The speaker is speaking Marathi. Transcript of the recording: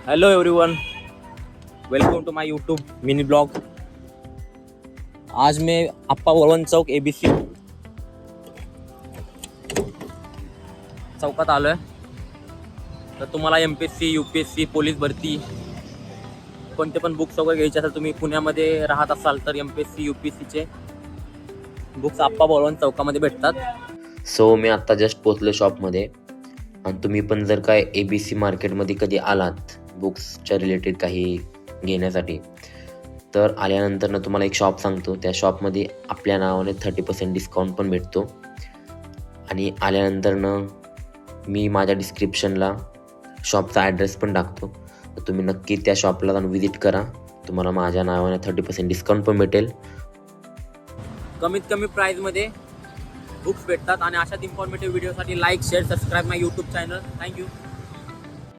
Hello everyone, welcome to my YouTube mini blog. आज मैं अप्पा बळवंत चौक ABC चौकात आलो आहे। तर तुम्हाला MPSC UPSC पोलीस भरती कोणते पण बुक्स वगैरे घ्यायचे असेल, तुम्ही पुण्यामध्ये राहत असाल तर MPSC UPSCचे बुक्स अप्पा बळवंत चौकामध्ये भेटतात। सो मी आत्ता जस्ट पोचलो शॉपमध्ये आणि तुम्ही पण जर काय ABC मार्केटमध्ये कधी आलात बुक्सच्या रिलेटेड काही घेण्यासाठी तर आल्यानंतर तुम्हाला एक शॉप सांगतो। त्या शॉपमध्ये आपल्या नावाने 30% डिस्काउंट पण भेटतो आणि आल्यानंतर मी माझ्या डिस्क्रिप्शनला शॉपचा ॲड्रेस पण टाकतो, तर तुम्ही नक्की त्या शॉपला जाऊन व्हिजिट करा। तुम्हाला माझ्या नावाने 30% डिस्काउंट पण भेटेल। कमीत कमी प्राईजमध्ये बुक्स भेटतात आणि अशाच इन्फॉर्मेटिव्ह व्हिडिओसाठी लाईक शेअर सबस्क्राईब माय यूट्यूब चॅनल। थँक्यू।